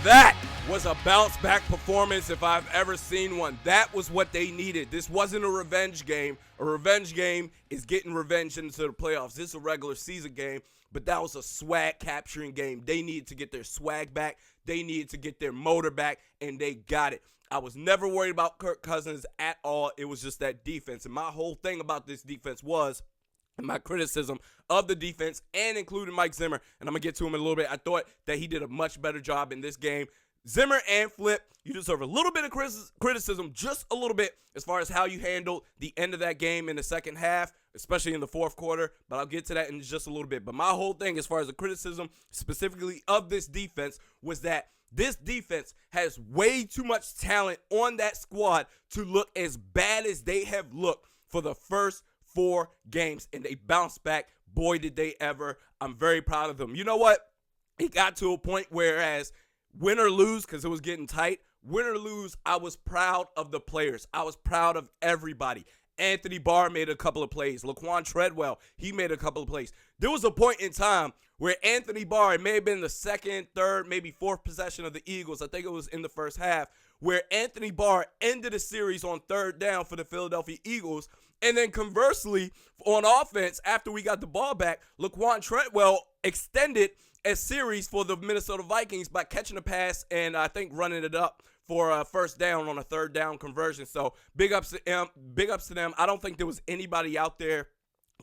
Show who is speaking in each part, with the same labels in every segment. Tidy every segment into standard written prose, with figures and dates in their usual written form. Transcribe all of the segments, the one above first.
Speaker 1: That was a bounce-back performance if I've ever seen one. That was what they needed. This wasn't a revenge game. A revenge game is getting revenge into the playoffs. This is a regular season game, but that was a swag-capturing game. They needed to get their swag back. They needed to get their motor back, and they got it. I was never worried about Kirk Cousins at all. It was just that defense, and my whole thing about this defense was my criticism of the defense and including Mike Zimmer, and I'm going to get to him in a little bit. I thought that he did a much better job in this game. Zimmer and Flip, you deserve a little bit of criticism, just a little bit, as far as how you handled the end of that game in the second half, especially in the fourth quarter, but I'll get to that in just a little bit. But my whole thing as far as the criticism specifically of this defense was that this defense has way too much talent on that squad to look as bad as they have looked for the first 4 games, and they bounced back. Boy, did they ever. I'm very proud of them. You know what? It got to a point whereas win or lose, because it was getting tight, win or lose, I was proud of the players. I was proud of everybody. Anthony Barr made a couple of plays. Laquan Treadwell, he made a couple of plays. There was a point in time where Anthony Barr, it may have been the second, third, maybe fourth possession of the Eagles, I think it was in the first half, where Anthony Barr ended the series on third down for the Philadelphia Eagles. And then conversely, on offense, after we got the ball back, Laquan Treadwell extended a series for the Minnesota Vikings by catching a pass and I think running it up for a first down on a third down conversion. So big ups to them. I don't think there was anybody out there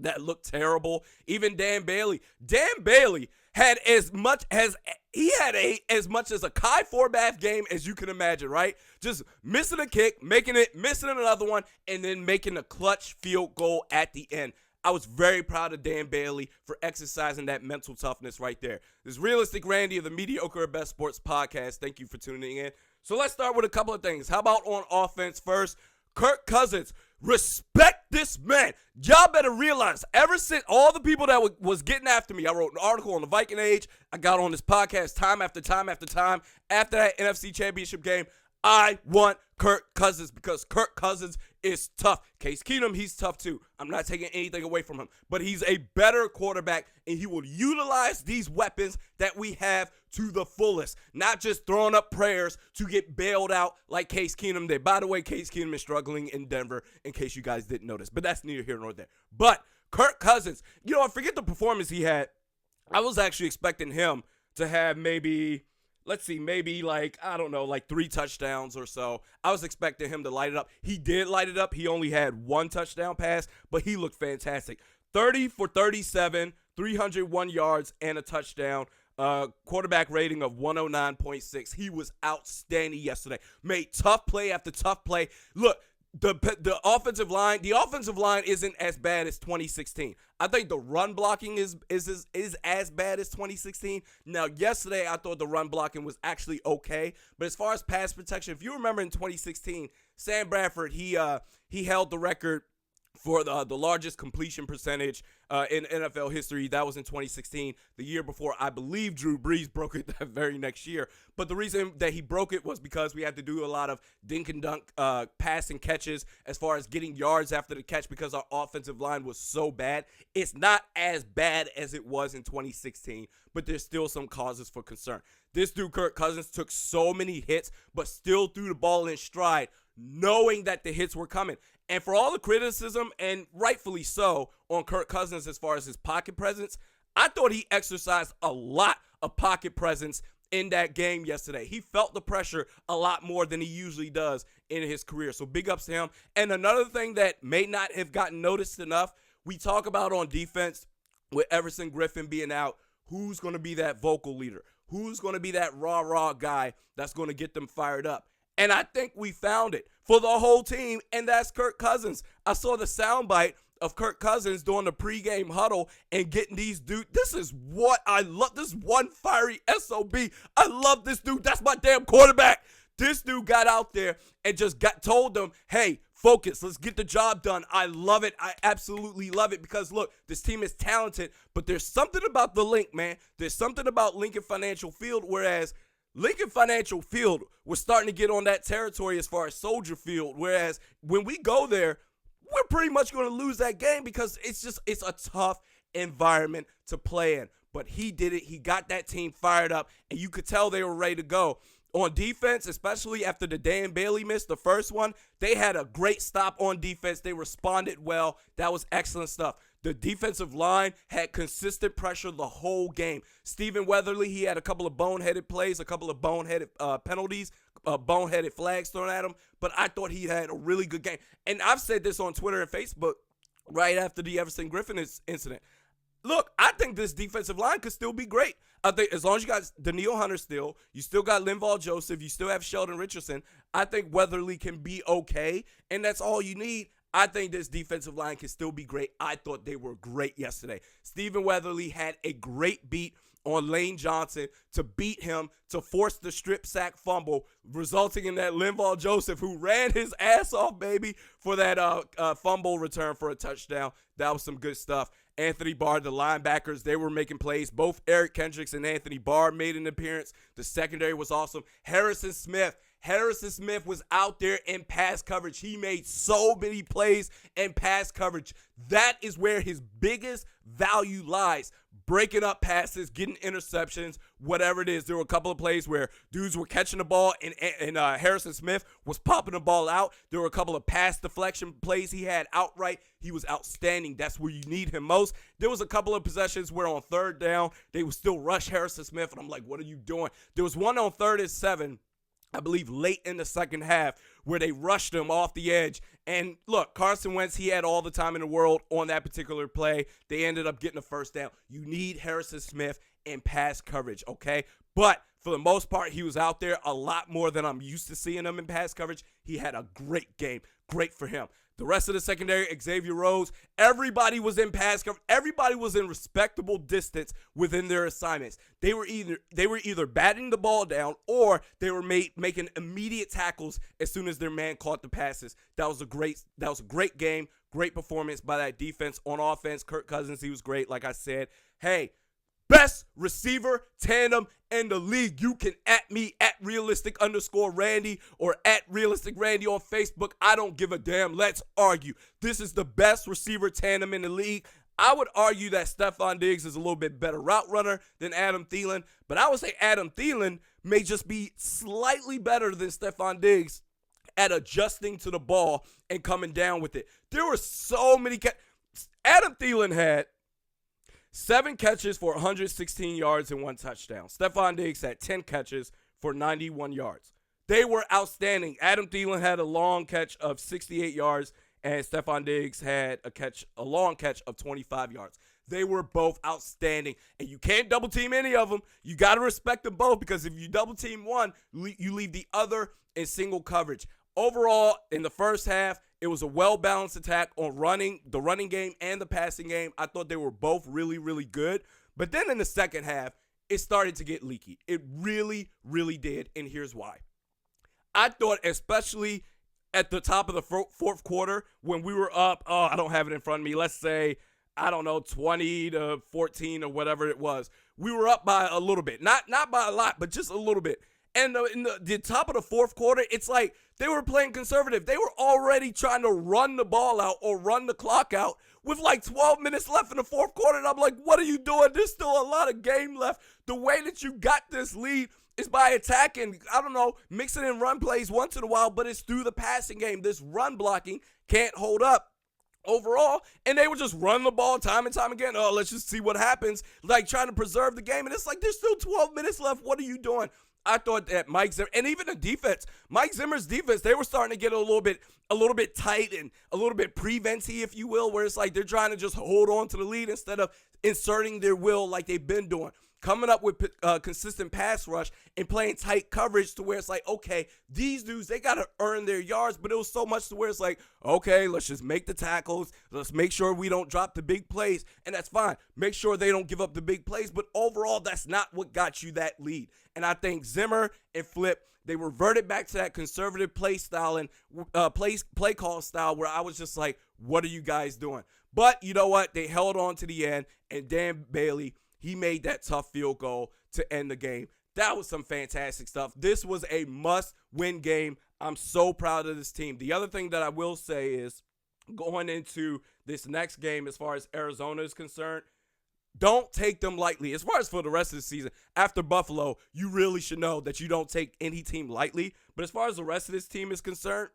Speaker 1: that looked terrible. Even Dan Bailey. Dan Bailey had as much as a Kai Forbath game as you can imagine, right? Just missing a kick, making it, missing another one, and then making a clutch field goal at the end. I was very proud of Dan Bailey for exercising that mental toughness right there. This is Realistic Randy of the Mediokr Best Sports Podcast. Thank you for tuning in. So let's start with a couple of things. How about on offense first? Kirk Cousins, respect this man. Y'all better realize, ever since all the people that was getting after me, I wrote an article on the Viking Age, I got on this podcast time after time after time. After that NFC Championship game, I want Kirk Cousins because Kirk Cousins is tough. Case Keenum, he's tough too. I'm not taking anything away from him, but he's a better quarterback, and he will utilize these weapons that we have to the fullest, not just throwing up prayers to get bailed out like Case Keenum did. By the way, Case Keenum is struggling in Denver, in case you guys didn't notice, but that's neither here nor there. But Kirk Cousins, I forget the performance he had. I was actually expecting him to have maybe 3 touchdowns or so. I was expecting him to light it up. He did light it up. He only had 1 touchdown pass, but he looked fantastic. 30 for 37, 301 yards, and a touchdown. Quarterback rating of 109.6. He was outstanding yesterday. Made tough play after tough play. Look, the offensive line isn't as bad as 2016. I think the run blocking is as bad as 2016. Now, yesterday I thought the run blocking was actually okay, but as far as pass protection, if you remember in 2016, Sam Bradford he held the record for the largest completion percentage in NFL history. That was in 2016. The year before, I believe Drew Brees broke it that very next year. But the reason that he broke it was because we had to do a lot of dink and dunk passing catches as far as getting yards after the catch because our offensive line was so bad. It's not as bad as it was in 2016, but there's still some causes for concern. This dude, Kirk Cousins, took so many hits, but still threw the ball in stride, knowing that the hits were coming. And for all the criticism, and rightfully so, on Kirk Cousins as far as his pocket presence, I thought he exercised a lot of pocket presence in that game yesterday. He felt the pressure a lot more than he usually does in his career. So big ups to him. And another thing that may not have gotten noticed enough, we talk about on defense with Everson Griffin being out, who's going to be that vocal leader? Who's going to be that rah-rah guy that's going to get them fired up? And I think we found it for the whole team, and that's Kirk Cousins. I saw the soundbite of Kirk Cousins during the pregame huddle and getting these dudes. This is what I love. This one fiery SOB. I love this dude. That's my damn quarterback. This dude got out there and just told them, hey, focus. Let's get the job done. I love it. I absolutely love it because, look, this team is talented, but there's something about the link, man. There's something about Lincoln Financial Field, whereas Lincoln Financial Field was starting to get on that territory as far as Soldier Field, whereas when we go there, we're pretty much going to lose that game because it's a tough environment to play in. but he did it. He got that team fired up, and you could tell they were ready to go. On defense, especially after the Dan Bailey missed the first one, they had a great stop on defense. They responded well. That was excellent stuff. The defensive line had consistent pressure the whole game. Stephen Weatherly, he had a couple of boneheaded plays, a couple of boneheaded penalties, boneheaded flags thrown at him, but I thought he had a really good game. And I've said this on Twitter and Facebook right after the Everson Griffin incident. Look, I think this defensive line could still be great. I think as long as you got Danielle Hunter still, you still got Linval Joseph, you still have Sheldon Richardson, I think Weatherly can be okay, and that's all you need. I think this defensive line can still be great. I thought they were great yesterday. Stephen Weatherly had a great beat on Lane Johnson to beat him, to force the strip sack fumble, resulting in that Linval Joseph, who ran his ass off, baby, for that fumble return for a touchdown. That was some good stuff. Anthony Barr, the linebackers, they were making plays. Both Eric Kendricks and Anthony Barr made an appearance. The secondary was awesome. Harrison Smith was out there in pass coverage. He made so many plays in pass coverage. That is where his biggest value lies. Breaking up passes, getting interceptions, whatever it is. There were a couple of plays where dudes were catching the ball and Harrison Smith was popping the ball out. There were a couple of pass deflection plays he had outright. He was outstanding. That's where you need him most. There was a couple of possessions where on third down, they would still rush Harrison Smith, and I'm like, what are you doing? There was one on 3rd and 7, I believe late in the second half, where they rushed him off the edge. And look, Carson Wentz, he had all the time in the world on that particular play. They ended up getting a first down. You need Harrison Smith in pass coverage, okay? But for the most part, he was out there a lot more than I'm used to seeing him in pass coverage. He had a great game. Great for him. The rest of the secondary, Xavier Rhodes, everybody was in pass coverage. Everybody was in respectable distance within their assignments. They were either batting the ball down or they were making immediate tackles as soon as their man caught the passes. That was a great game, great performance by that defense. On offense, Kirk Cousins, he was great, like I said. Hey, best receiver tandem in the league. You can at me at realistic_Randy or at realisticrandy on Facebook. I don't give a damn. Let's argue. This is the best receiver tandem in the league. I would argue that Stephon Diggs is a little bit better route runner than Adam Thielen, but I would say Adam Thielen may just be slightly better than Stephon Diggs at adjusting to the ball and coming down with it. There were so many Adam Thielen had 7 catches for 116 yards and 1 touchdown. Stephon Diggs had 10 catches for 91 yards. They were outstanding. Adam Thielen had a long catch of 68 yards, and Stephon Diggs had a long catch of 25 yards. They were both outstanding, and you can't double team any of them. You got to respect them both, because if you double team one, you leave the other in single coverage. Overall, in the first half, it was a well-balanced attack on the running game and the passing game. I thought they were both really, really good. But then in the second half, it started to get leaky. It really, really did, and here's why. I thought, especially at the top of the fourth quarter, when we were up, I don't have it in front of me, let's say, 20-14 or whatever it was. We were up by a little bit. Not by a lot, but just a little bit. And in the top of the fourth quarter, it's like they were playing conservative. They were already trying to run the ball out or run the clock out with like 12 minutes left in the fourth quarter. And I'm like, what are you doing? There's still a lot of game left. The way that you got this lead is by attacking, mixing in run plays once in a while, but it's through the passing game. This run blocking can't hold up overall, and they would just run the ball time and time again. Oh, let's just see what happens, like trying to preserve the game. And it's like, there's still 12 minutes left. What are you doing? I thought that Mike Zimmer, and even the defense, Mike Zimmer's defense, they were starting to get a little bit tight and a little bit prevent-y, if you will, where it's like they're trying to just hold on to the lead instead of inserting their will like they've been doing. Coming up with consistent pass rush and playing tight coverage to where it's like, okay, these dudes, they got to earn their yards, but it was so much to where it's like, okay, let's just make the tackles. Let's make sure we don't drop the big plays, and that's fine. Make sure they don't give up the big plays, but overall, that's not what got you that lead. And I think Zimmer and Flip, they reverted back to that conservative play style and play call style where I was just like, what are you guys doing? But you know what? They held on to the end, and Dan Bailey, he made that tough field goal to end the game. That was some fantastic stuff. This was a must-win game. I'm so proud of this team. The other thing that I will say is, going into this next game as far as Arizona is concerned, Don't take them lightly. As far as for the rest of the season, after Buffalo, you really should know that you don't take any team lightly. But as far as the rest of this team is concerned,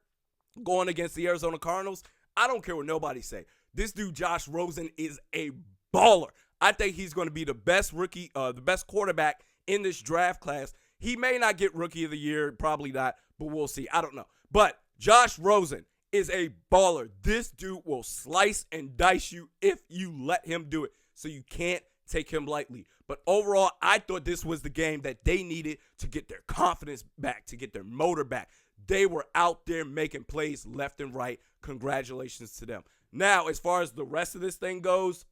Speaker 1: going against the Arizona Cardinals, I don't care what nobody say. This dude, Josh Rosen, is a baller. I think he's going to be the best the best quarterback in this draft class. He may not get Rookie of the Year, probably not, but we'll see. I don't know. But Josh Rosen is a baller. This dude will slice and dice you if you let him do it. So you can't take him lightly. But overall, I thought this was the game that they needed to get their confidence back, to get their motor back. They were out there making plays left and right. Congratulations to them. Now, as far as the rest of this thing goes,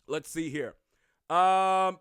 Speaker 1: let's see here. As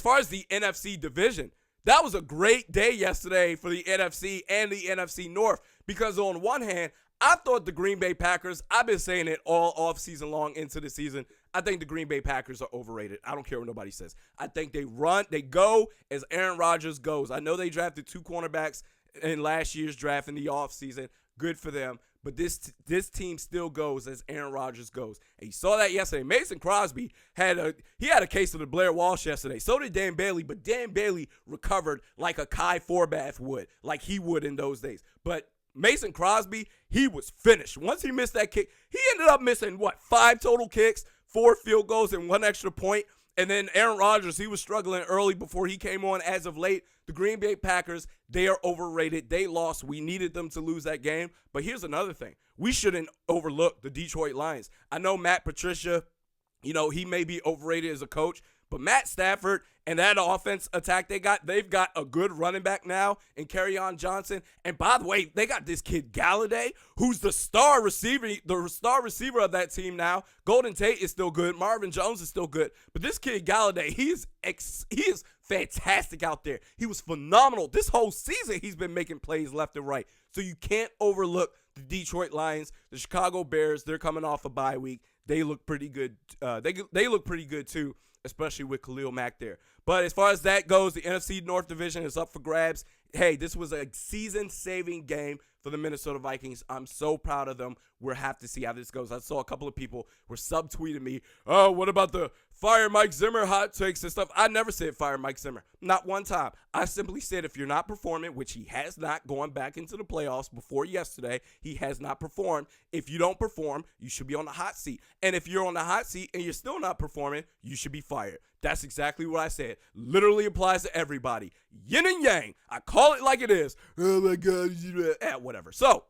Speaker 1: far as the NFC division, that was a great day yesterday for the NFC and the NFC North because on one hand, I thought the Green Bay Packers, I've been saying it all offseason long into the season, I think the Green Bay Packers are overrated. I don't care what nobody says. I think they go as Aaron Rodgers goes. I know they drafted 2 cornerbacks in last year's draft in the offseason. Good for them. But this team still goes as Aaron Rodgers goes. And you saw that yesterday. Mason Crosby had a case of the Blair Walsh yesterday. So did Dan Bailey, but Dan Bailey recovered like a Kai Forbath would, like he would in those days. But Mason Crosby, he was finished. Once he missed that kick, he ended up missing, 5 total kicks, 4 field goals, and 1 extra point. And then Aaron Rodgers, he was struggling early before he came on as of late. The Green Bay Packers, they are overrated. They lost. We needed them to lose that game. But here's another thing. We shouldn't overlook the Detroit Lions. I know Matt Patricia, he may be overrated as a coach, but Matt Stafford and that offense attack they've got a good running back now in Kerryon Johnson. And by the way, they got this kid Galladay, who's the star receiver of that team now. Golden Tate is still good. Marvin Jones is still good. But this kid Galladay, he is fantastic out there. He was phenomenal. This whole season, he's been making plays left and right. So you can't overlook the Detroit Lions, the Chicago Bears. They're coming off a bye week. They look pretty good. They look pretty good too, especially with Khalil Mack there. But as far as that goes, the NFC North division is up for grabs. Hey, this was a season-saving game for the Minnesota Vikings. I'm so proud of them. We'll have to see how this goes. I saw a couple of people were subtweeting me. Oh, what about the fire Mike Zimmer hot takes and stuff? I never said fire Mike Zimmer. Not one time. I simply said if you're not performing, which he has not going back into the playoffs before yesterday, he has not performed. If you don't perform, you should be on the hot seat. And if you're on the hot seat and you're still not performing, you should be fired. That's exactly what I said. Literally applies to everybody. Yin and yang. I call it like it is. Oh my God. Whatever. So,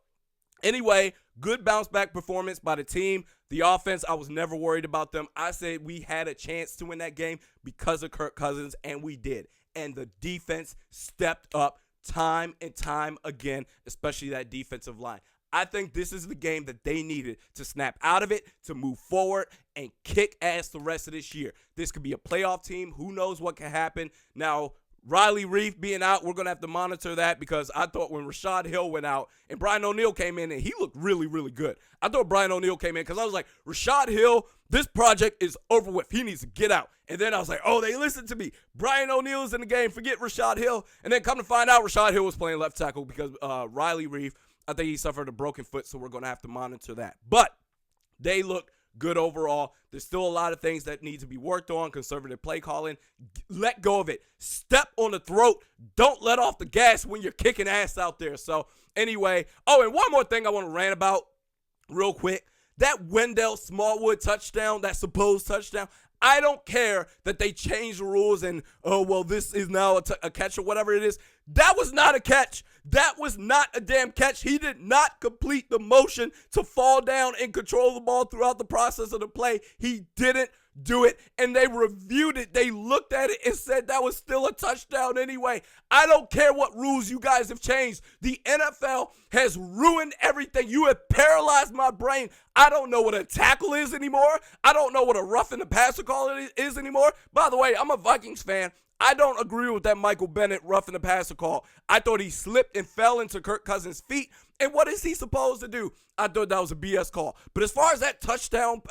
Speaker 1: anyway, good bounce back performance by the team. The offense, I was never worried about them. I said we had a chance to win that game because of Kirk Cousins, and we did. And the defense stepped up time and time again, especially that defensive line. I think this is the game that they needed to snap out of it, to move forward, and kick ass the rest of this year. This could be a playoff team. Who knows what can happen? Now, Riley Reef being out, we're going to have to monitor that because I thought when Rashad Hill went out and Brian O'Neill came in and he looked really, really good. I thought Brian O'Neill came in because I was like, Rashad Hill, this project is over with. He needs to get out. And then I was like, oh, they listened to me. Brian O'Neill's in the game. Forget Rashad Hill. And then come to find out Rashad Hill was playing left tackle because Riley Reef, I think he suffered a broken foot, so we're going to have to monitor that. But they look good overall. There's still a lot of things that need to be worked on. Conservative play calling. Let go of it. Step on the throat. Don't let off the gas when you're kicking ass out there. So anyway, and one more thing I want to rant about real quick. That Wendell Smallwood touchdown, that supposed touchdown, I don't care that they changed the rules and, this is now a catch or whatever it is. That was not a catch. That was not a damn catch. He did not complete the motion to fall down and control the ball throughout the process of the play. He didn't do it, and they reviewed it. They looked at it and said that was still a touchdown anyway. I don't care what rules you guys have changed. The NFL has ruined everything. You have paralyzed my brain. I don't know what a tackle is anymore. I don't know what a roughing the passer call is anymore. By the way, I'm a Vikings fan. I don't agree with that Michael Bennett roughing the passer call. I thought he slipped and fell into Kirk Cousins' feet, And what is he supposed to do? I thought that was a BS call. But as far as that touchdown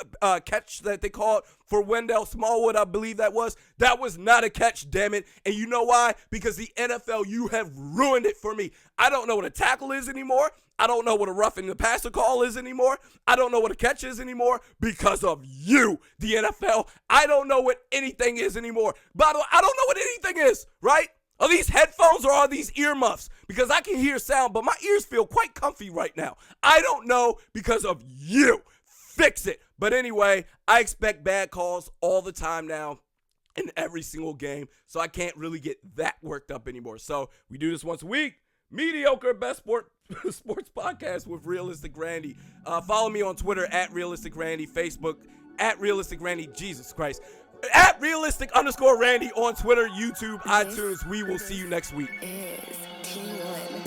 Speaker 1: catch that they called for Wendell Smallwood, I believe that was not a catch, damn it. And you know why? Because the NFL, you have ruined it for me. I don't know what a tackle is anymore. I don't know what a roughing the passer call is anymore. I don't know what a catch is anymore because of you, the NFL. I don't know what anything is anymore. By the way, I don't know what anything is, right? Are these headphones or are these earmuffs? Because I can hear sound, but my ears feel quite comfy right now. I don't know because of you. Fix it. But anyway, I expect bad calls all the time now in every single game, so I can't really get that worked up anymore. So we do this once a week. Mediokr, best sports podcast with Realistic Randy. Follow me on Twitter at Realistic Randy, Facebook at Realistic Randy. Jesus Christ. At Realistic_Randy on Twitter, YouTube, iTunes. We will see you next week.
Speaker 2: Is T1.